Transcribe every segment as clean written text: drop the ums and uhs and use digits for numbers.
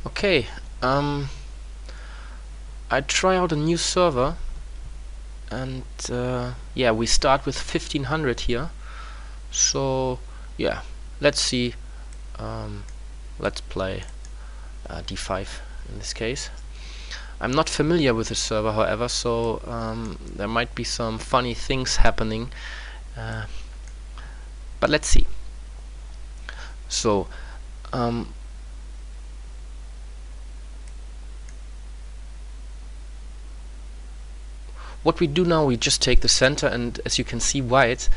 Okay, I try out a new server, and yeah, we start with 1500 here. So yeah, let's see. Let's play d5 in this case. I'm not familiar with the server, however, so there might be some funny things happening. But let's see. So what we do now, we just take the center, and as you can see, White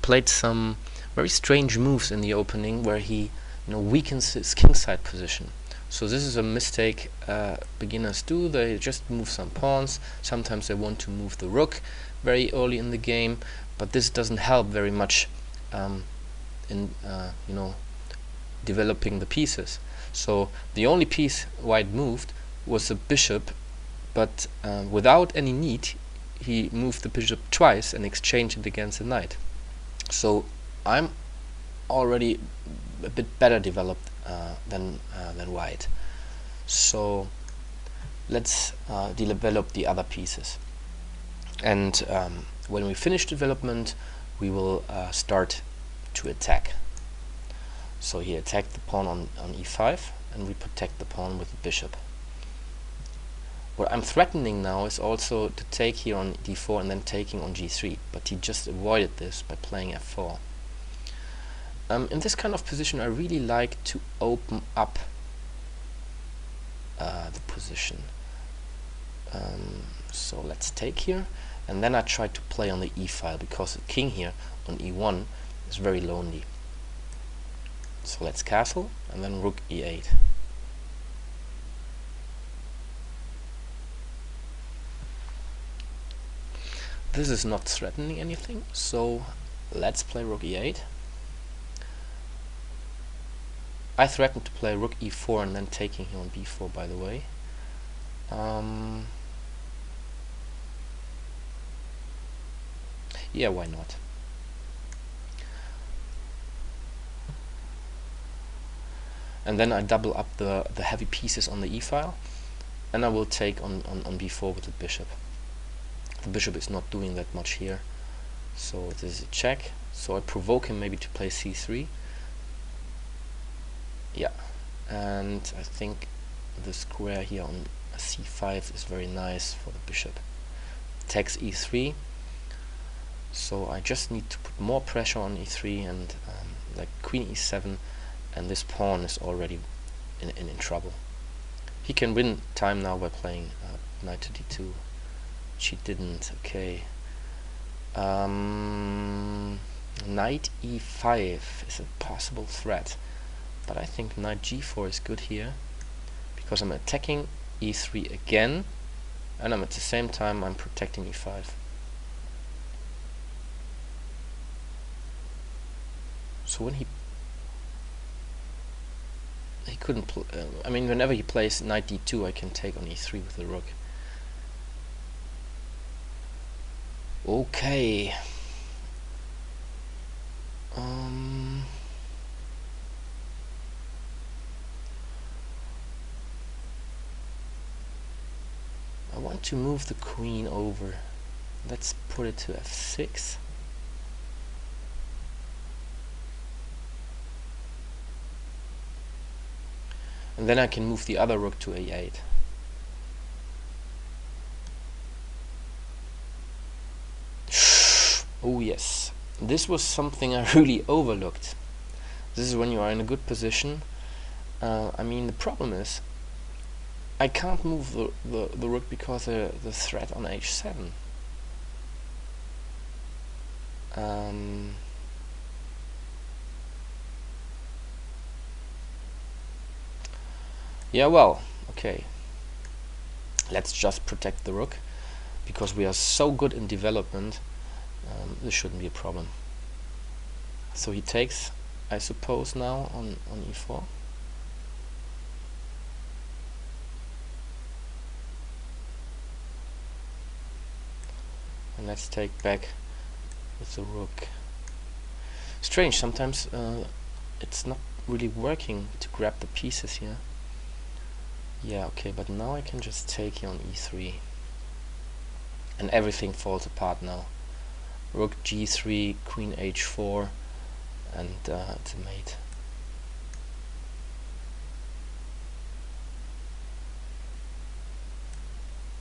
played some very strange moves in the opening where he weakens his kingside position. So this is a mistake beginners do. They just move some pawns. Sometimes they want to move the rook very early in the game, but this doesn't help very much in developing the pieces. So the only piece White moved was the bishop, but without any need he moved the bishop twice and exchanged it against the knight. So I'm already a bit better developed than White. So let's develop the other pieces. And when we finish development, we will start to attack. So he attacked the pawn on e5, and we protect the pawn with the bishop. What I'm threatening now is also to take here on d4 and then taking on g3, but he just avoided this by playing f4. In this kind of position, I really like to open up the position. So let's take here, and then I try to play on the e file, because the king here on e1 is very lonely. So let's castle, and then rook e8. This is not threatening anything, so let's play rook e8. I threatened to play rook e4 and then taking here on b4, by the way. Yeah, why not? And then I double up the heavy pieces on the e file, and I will take on b4 with the bishop. The bishop is not doing that much here, so this is a check. So I provoke him maybe to play c3. Yeah, and I think the square here on c5 is very nice for the bishop. Takes e3, so I just need to put more pressure on e3, and like queen e7, and this pawn is already in trouble. He can win time now by playing knight to d2. She didn't. Okay. Knight e5 is a possible threat, but I think knight g4 is good here, because I'm attacking e3 again, and at the same time I'm protecting e5. So when he couldn't I mean, whenever he plays knight d2, I can take on e3 with the rook. Okay. I want to move the queen over. Let's put it to f6. And then I can move the other rook to a8. Oh yes, this was something I really overlooked. This is when you are in a good position. I mean, the problem is I can't move the rook because the threat on h7. Yeah, well, okay. Let's just protect the rook, because we are so good in development. This shouldn't be a problem. So he takes, I suppose, now on e4. And let's take back with the rook. Strange, sometimes it's not really working to grab the pieces here. Yeah, okay, but now I can just take here on e3. And everything falls apart now. Rook g3, queen h4, and it's a mate.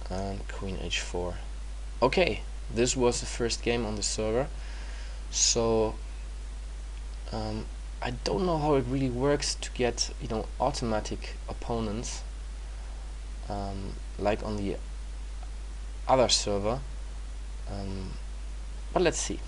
And queen h4. Okay, this was the first game on the server. So I don't know how it really works to get, you know, automatic opponents like on the other server, but let's see.